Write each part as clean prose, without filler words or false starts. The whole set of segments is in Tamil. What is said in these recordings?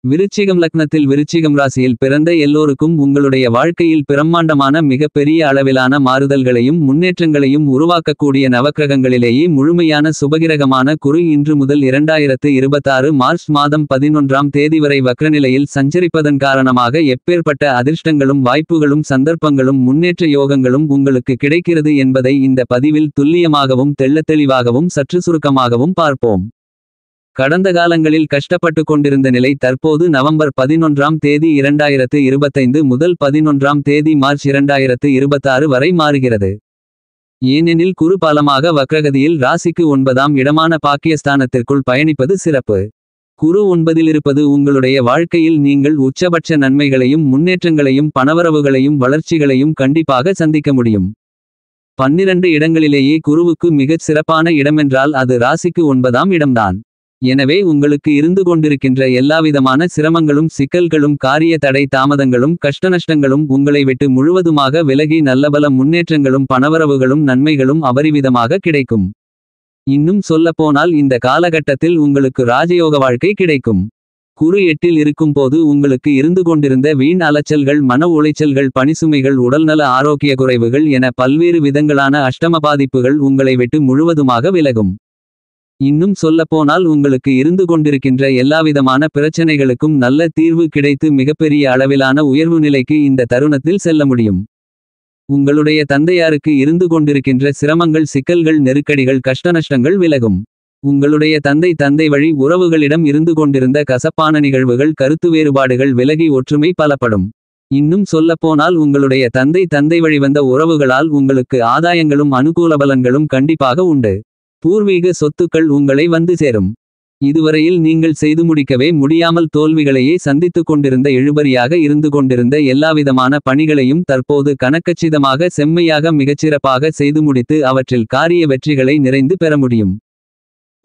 விருச்சிகம் லக்னத்தில் விருச்சிகம் ராசியில் பிறந்த எல்லோருக்கும் உங்களுடைய வாழ்க்கையில் பிரம்மாண்டமான மிகப்பெரிய அளவிலான மாறுதல்களையும் முன்னேற்றங்களையும் உருவாக்கக்கூடிய நவக்கிரகங்களிலேயே முழுமையான சுபகிரகமான குரு இன்று முதல் 2026 மார்ச் மாதம் 11ஆம் தேதி வரை வக்ரநிலையில் சஞ்சரிப்பதன் காரணமாக எப்பேற்பட்ட அதிர்ஷ்டங்களும் வாய்ப்புகளும் சந்தர்ப்பங்களும் முன்னேற்ற யோகங்களும் உங்களுக்கு கிடைக்கிறது என்பதை இந்த பதிவில் துல்லியமாகவும் தெள்ளத்தெளிவாகவும் சற்று சுருக்கமாகவும் பார்ப்போம். கடந்த காலங்களில் கஷ்டப்பட்டு கொண்டிருந்த நிலை தற்போது நவம்பர் 11ஆம் தேதி 2025 முதல் 11ஆம் தேதி மார்ச் 2026 வரை மாறுகிறது. ஏனெனில் குரு பாலமாக வக்ரகதியில் ராசிக்கு 9ஆம் இடமான பாக்கியஸ்தானத்திற்குள் பயணிப்பது சிறப்பு. குரு 9இல் இருப்பது உங்களுடைய வாழ்க்கையில் நீங்கள் உச்சபட்ச நன்மைகளையும் முன்னேற்றங்களையும் பணவரவுகளையும் வளர்ச்சிகளையும் கண்டிப்பாக சந்திக்க முடியும். 12 இடங்களிலேயே குருவுக்கு மிகச் சிறப்பான இடமென்றால் அது ராசிக்கு 9ஆம் இடம்தான். எனவே உங்களுக்கு இருந்து கொண்டிருக்கின்ற எல்லாவிதமான சிரமங்களும் சிக்கல்களும் காரிய தடை தாமதங்களும் கஷ்டநஷ்டங்களும் உங்களை விட்டு முழுவதுமாக விலகி நல்லபல முன்னேற்றங்களும் பணவரவுகளும் நன்மைகளும் அபரிவிதமாக கிடைக்கும். இன்னும் சொல்லப்போனால் இந்த காலகட்டத்தில் உங்களுக்கு ராஜயோக வாழ்க்கை கிடைக்கும். குரு 8இல் இருக்கும்போது உங்களுக்கு இருந்து கொண்டிருந்த வீண் அலைச்சல்கள் மன உளைச்சல்கள் பணிசுமைகள் உடல்நல ஆரோக்கிய குறைவுகள் என பல்வேறு விதங்களான அஷ்டம பாதிப்புகள் உங்களை விட்டு முழுவதுமாக விலகும். இன்னும் சொல்லப்போனால் உங்களுக்கு இருந்து கொண்டிருக்கின்ற எல்லாவிதமான பிரச்சனைகளுக்கும் நல்ல தீர்வு கிடைத்து மிகப்பெரிய அளவிலான உயர்வு நிலைக்கு இந்த தருணத்தில் செல்ல முடியும். உங்களுடைய தந்தையாருக்கு இருந்து கொண்டிருக்கின்ற சிரமங்கள் சிக்கல்கள் நெருக்கடிகள் கஷ்டநஷ்டங்கள் விலகும். உங்களுடைய தந்தை வழி உறவுகளிடம் இருந்து கொண்டிருந்த கசப்பான நிகழ்வுகள் கருத்து வேறுபாடுகள் விலகி ஒற்றுமை பலப்படும். இன்னும் சொல்லப்போனால் உங்களுடைய தந்தை வழி வந்த உறவுகளால் உங்களுக்கு ஆதாயங்களும் அனுகூல பலன்களும் கண்டிப்பாக உண்டு. பூர்வீக சொத்துக்கள் உங்களை வந்து சேரும். இதுவரையில் நீங்கள் செய்து முடிக்கவே முடியாமல் தோல்விகளையே சந்தித்துக் கொண்டிருந்த இழுபறியாக இருந்து கொண்டிருந்த எல்லாவிதமான பணிகளையும் தற்போது கணக்கச்சிதமாக செம்மையாக மிகச்சிறப்பாக செய்து முடித்து அவற்றில் காரிய வெற்றிகளை நிறைந்து பெற முடியும்.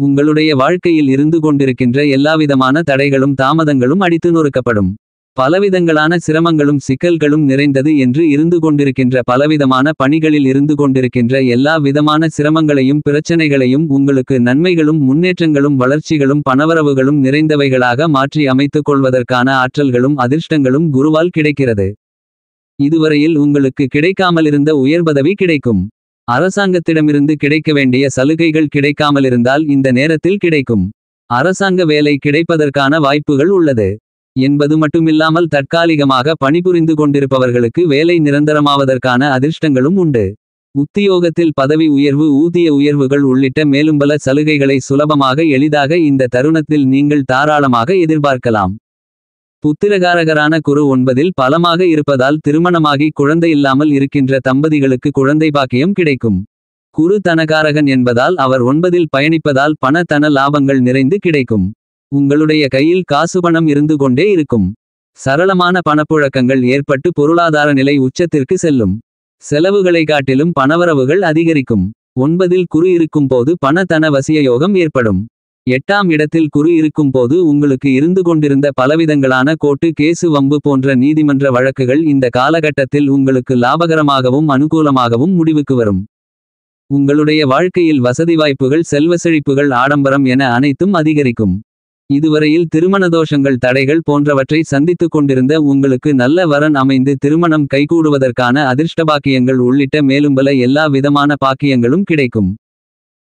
உங்களுடைய வாழ்க்கையில் இருந்து கொண்டிருக்கின்ற எல்லாவிதமான தடைகளும் தாமதங்களும் அடித்து நொறுக்கப்படும். பலவிதங்களான சிரமங்களும் சிக்கல்களும் நிறைந்தது என்று இருந்து கொண்டிருக்கின்ற பலவிதமான பணிகளில் இருந்து கொண்டிருக்கின்ற எல்லா விதமான சிரமங்களையும் பிரச்சனைகளையும் உங்களுக்கு நன்மைகளும் முன்னேற்றங்களும் வளர்ச்சிகளும் பணவரவுகளும் நிறைந்தவைகளாக மாற்றி அமைத்துக் கொள்வதற்கான ஆற்றல்களும் அதிர்ஷ்டங்களும் குருவால் கிடைக்கிறது. இதுவரையில் உங்களுக்கு கிடைக்காமலிருந்த உயர் பதவி கிடைக்கும். அரசாங்கத்திடமிருந்து கிடைக்க வேண்டிய சலுகைகள் கிடைக்காமலிருந்தால் இந்த நேரத்தில் கிடைக்கும். அரசாங்க வேலை கிடைப்பதற்கான வாய்ப்புகள் உள்ளது என்பது மட்டுமில்லாமல் தற்காலிகமாக பணிபுரிந்து கொண்டிருப்பவர்களுக்கு வேலை நிரந்தரமாவதற்கான அதிர்ஷ்டங்களும் உண்டு. உத்தியோகத்தில் பதவி உயர்வு ஊதிய உயர்வுகள் உள்ளிட்ட மேலும் பல சலுகைகளை சுலபமாக எளிதாக இந்த தருணத்தில் நீங்கள் தாராளமாக எதிர்பார்க்கலாம். புத்திரகாரகரான குரு 9இல் பலமாக இருப்பதால் திருமணமாகி குழந்தையில்லாமல் இருக்கின்ற தம்பதிகளுக்கு குழந்தை பாக்கியம் கிடைக்கும். குரு தனகாரகன் என்பதால் அவர் 9இல் பயணிப்பதால் பண தன லாபங்கள் நிறைந்து கிடைக்கும். உங்களுடைய கையில் காசு பணம் இருந்து கொண்டே இருக்கும். சரளமான பணப்புழக்கங்கள் ஏற்பட்டு பொருளாதார நிலை உச்சத்திற்கு செல்லும். செலவுகளை காட்டிலும் பணவரவுகள் அதிகரிக்கும். 9இல் குரு இருக்கும்போது பண தன வசிய யோகம் ஏற்படும். 8ஆம் இடத்தில் குரு இருக்கும்போது உங்களுக்கு இருந்து கொண்டிருந்த பலவிதங்களான கோர்ட்டு கேசு வம்பு போன்ற நீதிமன்ற வழக்குகள் இந்த காலகட்டத்தில் உங்களுக்கு லாபகரமாகவும் அனுகூலமாகவும் முடிவுக்கு வரும். உங்களுடைய வாழ்க்கையில் வசதி வாய்ப்புகள் செல்வ செழிப்புகள் ஆடம்பரம் என அனைத்தும் அதிகரிக்கும். இதுவரையில் திருமணதோஷங்கள் தடைகள் போன்றவற்றை சந்தித்துக் கொண்டிருந்த உங்களுக்கு நல்ல வரன் அமைந்து திருமணம் கைகூடுவதற்கான அதிர்ஷ்டபாக்கியங்கள் உள்ளிட்ட மேலும்பல எல்லா விதமான பாக்கியங்களும் கிடைக்கும்.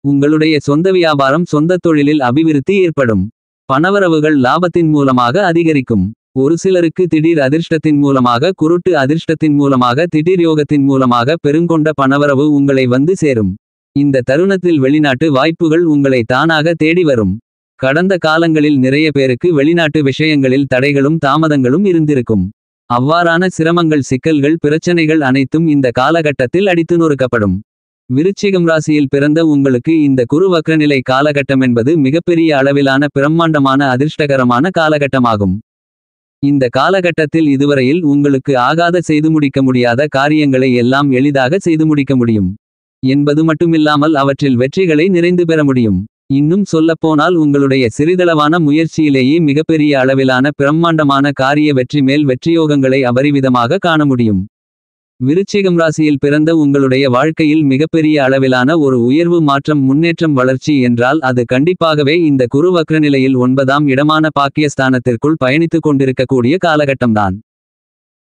உங்களுடைய சொந்த வியாபாரம் சொந்த தொழிலில் அபிவிருத்தி ஏற்படும். பணவரவுகள் லாபத்தின் மூலமாக அதிகரிக்கும். ஒரு சிலருக்கு திடீர் அதிர்ஷ்டத்தின் மூலமாக குருட்டு அதிர்ஷ்டத்தின் மூலமாக திடீர் யோகத்தின் மூலமாக பெருங்கொண்ட பணவரவு உங்களை வந்து சேரும். இந்த தருணத்தில் வெளிநாட்டு வாய்ப்புகள் உங்களை தானாக தேடி வரும். கடந்த காலங்களில் நிறைய பேருக்கு வெளிநாட்டு விஷயங்களில் தடைகளும் தாமதங்களும் இருந்திருக்கும். அவ்வாறான சிரமங்கள் சிக்கல்கள் பிரச்சனைகள் அனைத்தும் இந்த காலகட்டத்தில் அடித்து நொறுக்கப்படும். விருச்சிகம் ராசியில் பிறந்த உங்களுக்கு இந்த குரு வக்ரநிலை காலகட்டம் என்பது மிகப்பெரிய அளவிலான பிரம்மாண்டமான அதிர்ஷ்டகரமான காலகட்டமாகும். இந்த காலகட்டத்தில் இதுவரையில் உங்களுக்கு ஆகாத செய்து முடிக்க முடியாத காரியங்களை எல்லாம் எளிதாக செய்து முடிக்க முடியும் என்பது மட்டுமில்லாமல் அவற்றில் வெற்றிகளை நிறைந்து பெற முடியும். இன்னும் சொல்லப்போனால் உங்களுடைய சிறிதளவான முயற்சியிலேயே மிகப்பெரிய அளவிலான பிரம்மாண்டமான காரிய வெற்றி மேல் வெற்றியோகங்களை அபரிவிதமாக காண முடியும். விருச்சிகம் ராசியில் பிறந்த உங்களுடைய வாழ்க்கையில் மிகப்பெரிய அளவிலான ஒரு உயர்வு மாற்றம் முன்னேற்றம் வளர்ச்சி என்றால் அது கண்டிப்பாகவே இந்த குரு வக்ரநிலையில் 9ஆம் இடமான பாக்கியஸ்தானத்திற்குள் பயணித்துக் கொண்டிருக்கக்கூடிய காலகட்டம்தான்.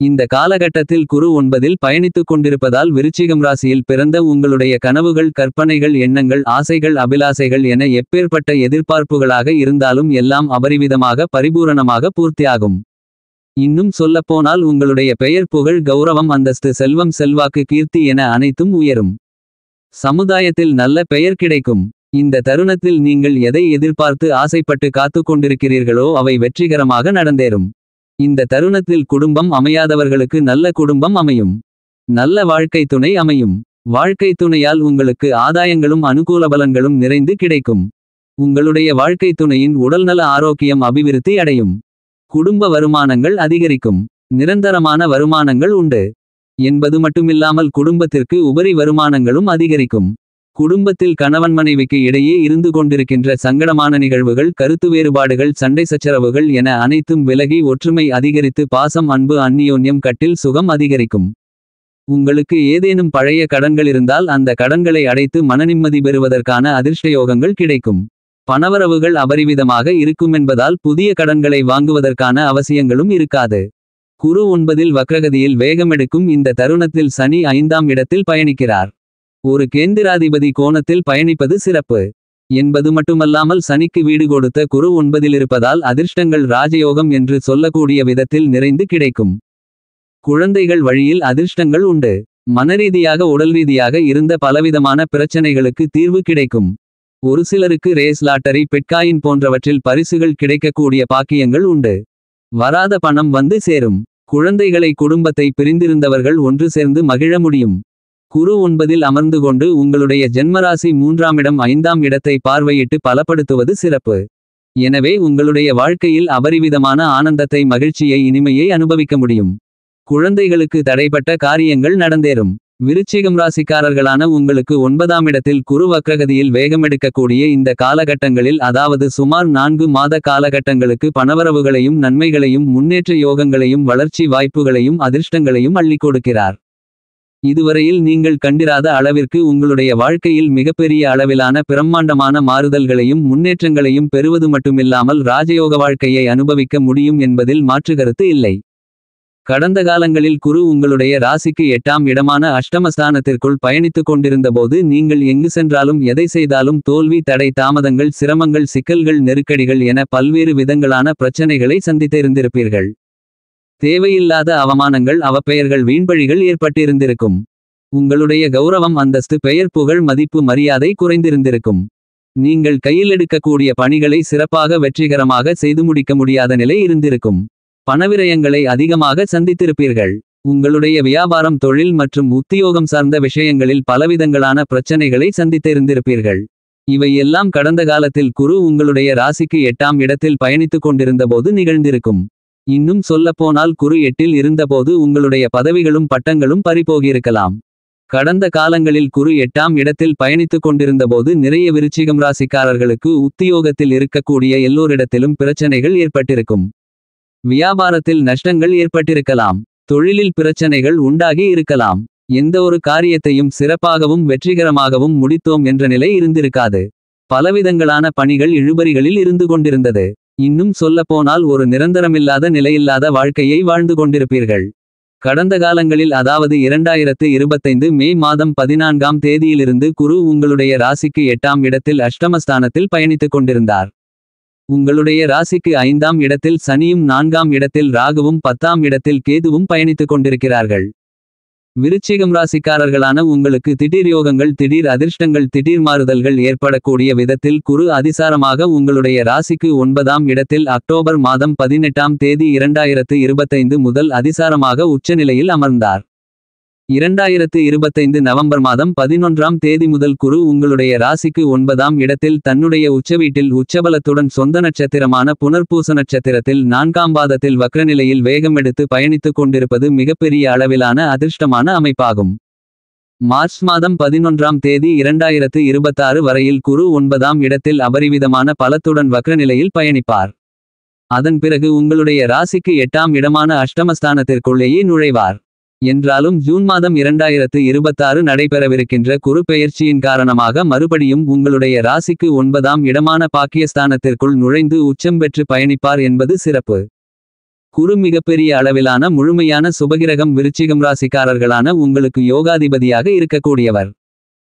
இந்த காலகட்டத்தில் குரு 9இல் பயணித்துக் கொண்டிருப்பதால் விருச்சிகம் ராசியில் பிறந்த உங்களுடைய கனவுகள் கற்பனைகள் எண்ணங்கள் ஆசைகள் அபிலாசைகள் என எப்பேற்பட்ட எதிர்பார்ப்புகளாக இருந்தாலும் எல்லாம் அபரிவிதமாக பரிபூரணமாக பூர்த்தியாகும். இன்னும் சொல்லப்போனால் உங்களுடைய பெயர் புகழ் கௌரவம் அந்தஸ்து செல்வம் செல்வாக்கு கீர்த்தி என அனைத்தும் உயரும். சமுதாயத்தில் நல்ல பெயர் கிடைக்கும். இந்த தருணத்தில் நீங்கள் எதை எதிர்பார்த்து ஆசைப்பட்டு காத்து கொண்டிருக்கிறீர்களோ அவை வெற்றிகரமாக நடந்தேறும். இந்த தருணத்தில் குடும்பம் அமையாதவர்களுக்கு நல்ல குடும்பம் அமையும். நல்ல வாழ்க்கை துணை அமையும். வாழ்க்கை துணையால் உங்களுக்கு ஆதாயங்களும் அனுகூல பலன்களும் நிறைந்து கிடைக்கும். உங்களுடைய வாழ்க்கை துணையின் உடல்நல ஆரோக்கியம் அபிவிருத்தி அடையும். குடும்ப வருமானங்கள் அதிகரிக்கும். நிரந்தரமான வருமானங்கள் உண்டு என்பது மட்டுமில்லாமல் குடும்பத்திற்கு உபரி வருமானங்களும் அதிகரிக்கும். குடும்பத்தில் கணவன் மனைவிக்கு இடையே இருந்து கொண்டிருக்கின்ற சங்கடமான நிகழ்வுகள் கருத்து வேறுபாடுகள் சண்டை சச்சரவுகள் என அனைத்தும் விலகி ஒற்றுமை அதிகரித்து பாசம் அன்பு அந்நியோன்யம் கட்டில் சுகம் அதிகரிக்கும். உங்களுக்கு ஏதேனும் பழைய கடன்கள் இருந்தால் அந்த கடன்களை அடைத்து மனநிம்மதி பெறுவதற்கான அதிர்ஷ்டயோகங்கள் கிடைக்கும். பணவரவுகள் அபரிவிதமாக இருக்குமென்பதால் புதிய கடன்களை வாங்குவதற்கான அவசியங்களும் இருக்காது. குரு 9இல் வக்ரகதியில் வேகமெடுக்கும் இந்த தருணத்தில் சனி 5ஆம் இடத்தில் பயணிக்கிறார். ஒரு கேந்திராதிபதி கோணத்தில் பயணிப்பது சிறப்பு என்பது மட்டுமல்லாமல் சனிக்கு வீடு கொடுத்த குரு 9இல் இருப்பதால் அதிர்ஷ்டங்கள் ராஜயோகம் என்று சொல்லக்கூடிய விதத்தில் நிறைந்து கிடைக்கும். குழந்தைகள் வழியில் அதிர்ஷ்டங்கள் உண்டு. மனரீதியாக உடல் ரீதியாக இருந்த பலவிதமான பிரச்சனைகளுக்கு தீர்வு கிடைக்கும். ஒரு சிலருக்கு ரேஸ் லாட்டரி பிட்காயின் போன்றவற்றில் பரிசுகள் கிடைக்கக்கூடிய பாக்கியங்கள் உண்டு. வராத பணம் வந்து சேரும். குழந்தைகளை குடும்பத்தை பிரிந்திருந்தவர்கள் ஒன்று சேர்ந்து மகிழ முடியும். குரு 9இல் அமர்ந்து கொண்டு உங்களுடைய ஜென்மராசி 3ஆம் இடம் 5ஆம் இடத்தை பார்வையிட்டு பலப்படுத்துவது சிறப்பு. எனவே உங்களுடைய வாழ்க்கையில் அபரிவிதமான ஆனந்தத்தை மகிழ்ச்சியை இனிமையை அனுபவிக்க முடியும். குழந்தைகளுக்கு தடைப்பட்ட காரியங்கள் நடந்தேறும். விருச்சிகம் ராசிக்காரர்களான உங்களுக்கு 9ஆம் இடத்தில் குரு வக்ரகதியில் வேகமெடுக்கக்கூடிய இந்த காலகட்டங்களில் அதாவது சுமார் 4 மாத காலகட்டங்களுக்கு பணவரவுகளையும் நன்மைகளையும் முன்னேற்ற யோகங்களையும் வளர்ச்சி வாய்ப்புகளையும் அதிர்ஷ்டங்களையும் அள்ளிக் கொடுக்கிறார். இதுவரையில் நீங்கள் கண்டிராத அளவிற்கு உங்களுடைய வாழ்க்கையில் மிகப்பெரிய அளவிலான பிரம்மாண்டமான மாறுதல்களையும் முன்னேற்றங்களையும் பெறுவது மட்டுமில்லாமல் ராஜயோக வாழ்க்கையை அனுபவிக்க முடியும் என்பதில் மாற்றுகருத்து இல்லை. கடந்த காலங்களில் குரு உங்களுடைய ராசிக்கு 8ஆம் இடமான அஷ்டமஸ்தானத்திற்குள் பயணித்துக் கொண்டிருந்தபோது நீங்கள் எங்கு சென்றாலும் எதை செய்தாலும் தோல்வி தடை தாமதங்கள் சிரமங்கள் சிக்கல்கள் நெருக்கடிகள் என பல்வேறு விதங்களான பிரச்சனைகளை சந்தித்திருந்திருப்பீர்கள். தேவையில்லாத அவமானங்கள் அவப்பெயர்கள் வீண்பழிகள் ஏற்பட்டிருந்திருக்கும். உங்களுடைய கௌரவம் அந்தஸ்து பெயர் புகழ் மதிப்பு மரியாதை குறைந்திருந்திருக்கும். நீங்கள் கையில் எடுக்கக்கூடிய பணிகளை சிறப்பாக வெற்றிகரமாக செய்து முடிக்க முடியாத நிலை இருந்திருக்கும். பணவிரயங்களை அதிகமாக சந்தித்திருப்பீர்கள். உங்களுடைய வியாபாரம் தொழில் மற்றும் உத்தியோகம் சார்ந்த விஷயங்களில் பலவிதங்களான பிரச்சனைகளை சந்தித்திருந்திருப்பீர்கள். இவை எல்லாம் கடந்த காலத்தில் குரு உங்களுடைய ராசிக்கு 8ஆம் இடத்தில் பயணித்துக் கொண்டிருந்தபோது நிகழ்ந்திருக்கும். இன்னும் சொல்லப்போனால் குரு 8இல் இருந்தபோது உங்களுடைய பதவிகளும் பட்டங்களும் பறிபோகியிருக்கலாம். கடந்த காலங்களில் குரு 8ஆம் இடத்தில் பயணித்துக் கொண்டிருந்தபோது நிறைய விருச்சிகம் ராசிக்காரர்களுக்கு உத்தியோகத்தில் இருக்கக்கூடிய எல்லோரிடத்திலும் பிரச்சனைகள் ஏற்பட்டிருக்கும். வியாபாரத்தில் நஷ்டங்கள் ஏற்பட்டிருக்கலாம். தொழிலில் பிரச்சனைகள் உண்டாகி இருக்கலாம். எந்த ஒரு காரியத்தையும் சிறப்பாகவும் வெற்றிகரமாகவும் முடித்தோம் என்ற நிலை இருந்திருக்காது. பலவிதங்களான பணிகள் இழுபறிகளில் இருந்து கொண்டிருந்தது. இன்னும் சொல்லப்போனால் ஒரு நிரந்தரமில்லாத நிலையில்லாத வாழ்க்கையை வாழ்ந்து கொண்டிருப்பீர்கள். கடந்த காலங்களில் அதாவது 2025 மே மாதம் 14ஆம் தேதியிலிருந்து குரு உங்களுடைய ராசிக்கு 8ஆம் இடத்தில் அஷ்டமஸ்தானத்தில் பயணித்துக் கொண்டிருந்தார். உங்களுடைய ராசிக்கு 5ஆம் இடத்தில் சனியும் 4ஆம் இடத்தில் ராகுவும் 10ஆம் இடத்தில் கேதுவும் பயணித்துக் கொண்டிருக்கிறார்கள். விருச்சிகம் ராசிக்காரர்களான உங்களுக்கு திடீர் யோகங்கள் திடீர் அதிர்ஷ்டங்கள் திடீர் மாறுதல்கள் ஏற்படக்கூடிய விதத்தில் குரு அதிசாரமாக உங்களுடைய ராசிக்கு 9ஆம் இடத்தில் அக்டோபர் மாதம் 18ஆம் தேதி 2025 முதல் அதிசாரமாக உச்சநிலையில் அமர்ந்தார். 2025 நவம்பர் மாதம் 11ஆம் தேதி முதல் குரு உங்களுடைய ராசிக்கு 9ஆம் இடத்தில் தன்னுடைய உச்சவீட்டில் உச்சபலத்துடன் சொந்த நட்சத்திரமான புனர்பூச நட்சத்திரத்தில் 4ஆம் பாதத்தில் வக்ரநிலையில் வேகம் எடுத்து பயணித்துக் கொண்டிருப்பது மிகப்பெரிய அளவிலான அதிர்ஷ்டமான அமைப்பாகும். மார்ச் மாதம் 11ஆம் தேதி 2026 வரையில் குரு 9ஆம் இடத்தில் அபரிவிதமான பலத்துடன் வக்ரநிலையில் பயணிப்பார். அதன் பிறகு உங்களுடைய ராசிக்கு 8ஆம் இடமான அஷ்டமஸ்தானத்திற்குள்ளேயே நுழைவார். என்றாலும் ஜூன் மாதம் 2026 நடைபெறவிருக்கின்ற குரு பெயர்ச்சியின் காரணமாக மறுபடியும் உங்களுடைய ராசிக்கு 9ஆம் இடமான பாக்கியஸ்தானத்திற்குள் நுழைந்து உச்சம் பெற்று பயணிப்பார் என்பது சிறப்பு. குரு மிகப்பெரிய அளவிலான முழுமையான சுபகிரகம். விருச்சிகம் ராசிக்காரர்களான உங்களுக்கு யோகாதிபதியாக இருக்கக்கூடியவர்.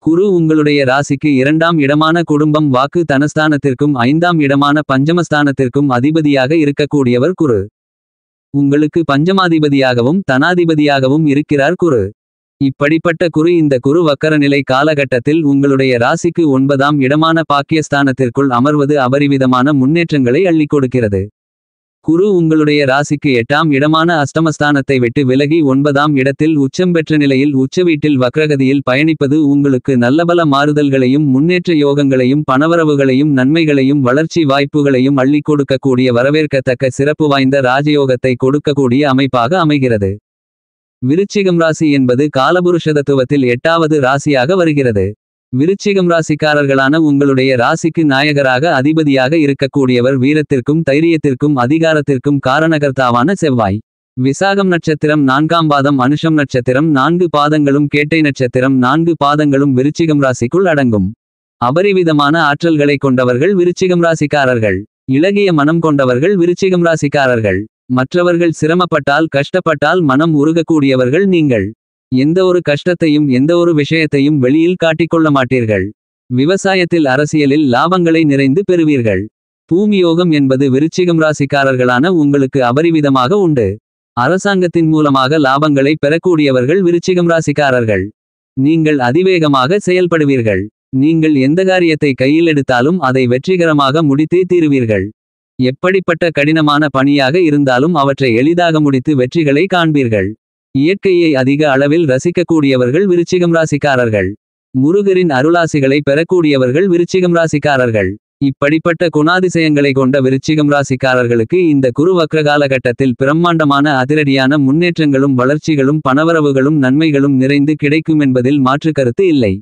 குரு உங்களுடைய ராசிக்கு 2ஆம் இடமான குடும்பம் வாக்கு தனஸ்தானத்திற்கும் 5ஆம் இடமான பஞ்சமஸ்தானத்திற்கும் அதிபதியாக இருக்கக்கூடியவர் குரு. உங்களுக்கு பஞ்சமாதிபதியாகவும் தனாதிபதியாகவும் இருக்கிறார் குரு. இப்படிப்பட்ட குரு இந்த குரு வக்கரநிலை காலகட்டத்தில் உங்களுடைய ராசிக்கு 9ஆம் இடமான பாக்கியஸ்தானத்திற்குள் அமர்வது அபரிவிதமான முன்னேற்றங்களை அள்ளிக் கொடுக்கிறது. குரு உங்களுடைய ராசிக்கு 8ஆம் இடமான அஷ்டமஸ்தானத்தை விட்டு விலகி 9ஆம் இடத்தில் உச்சம் பெற்ற நிலையில் உச்சவீட்டில் வக்ரகதியில் பயணிப்பது உங்களுக்கு நல்லபல மாறுதல்களையும் முன்னேற்ற யோகங்களையும் பணவரவுகளையும் நன்மைகளையும் வளர்ச்சி வாய்ப்புகளையும் அள்ளிக் கொடுக்கக்கூடிய வரவேற்கத்தக்க சிறப்பு வாய்ந்த ராஜயோகத்தை கொடுக்கக்கூடிய அமைப்பாக அமைகிறது. விருச்சிகம் ராசி என்பது காலபுருஷ தத்துவத்தில் 8வது ராசியாக வருகிறது. விருச்சிகம் ராசிக்காரர்களான உங்களுடைய ராசிக்கு நாயகராக அதிபதியாக இருக்கக்கூடியவர் வீரத்திற்கும் தைரியத்திற்கும் அதிகாரத்திற்கும் காரணகர்த்தாவான செவ்வாய். விசாகம் நட்சத்திரம் 4ஆம் பாதம் அனுஷம் நட்சத்திரம் 4 பாதங்களும் கேட்டை நட்சத்திரம் 4 பாதங்களும் விருச்சிகம் ராசிக்குள் அடங்கும். அபரிவிதமான ஆற்றல்களை கொண்டவர்கள் விருச்சிகம் ராசிக்காரர்கள். இளகிய மனம் கொண்டவர்கள் விருச்சிகம் ராசிக்காரர்கள். மற்றவர்கள் சிரமப்பட்டால் கஷ்டப்பட்டால் மனம் உருகக்கூடியவர்கள் நீங்கள். எந்த ஒரு கஷ்டத்தையும் எந்த ஒரு விஷயத்தையும் வெளியில் காட்டிக்கொள்ள மாட்டீர்கள். விவசாயத்தில் அரசியலில் லாபங்களை நிறைந்து பெறுவீர்கள். பூமியோகம் என்பது விருச்சிகம் ராசிக்காரர்களான உங்களுக்கு அபரிவிதமாக உண்டு. அரசாங்கத்தின் மூலமாக லாபங்களை பெறக்கூடியவர்கள் விருச்சிகம் ராசிக்காரர்கள். நீங்கள் அதிவேகமாக செயல்படுவீர்கள். நீங்கள் எந்த காரியத்தை கையில் எடுத்தாலும் அதை வெற்றிகரமாக முடித்தே தீருவீர்கள். எப்படிப்பட்ட கடினமான பணியாக இருந்தாலும் அவற்றை எளிதாக முடித்து வெற்றிகளை காண்பீர்கள். இயற்கையை அதிக அளவில் ரசிக்கக்கூடியவர்கள் விருச்சிகம் ராசிக்காரர்கள். முருகரின் அருளாசிகளை பெறக்கூடியவர்கள் விருச்சிகம் ராசிக்காரர்கள். இப்படிப்பட்ட குணாதிசயங்களை கொண்ட விருச்சிகம் ராசிக்காரர்களுக்கு இந்த குரு வக்ர காலகட்டத்தில் பிரம்மாண்டமான அதிரடியான முன்னேற்றங்களும் வளர்ச்சிகளும் பணவரவுகளும் நன்மைகளும் நிறைந்து கிடைக்கும் என்பதில் மாற்று கருத்து இல்லை.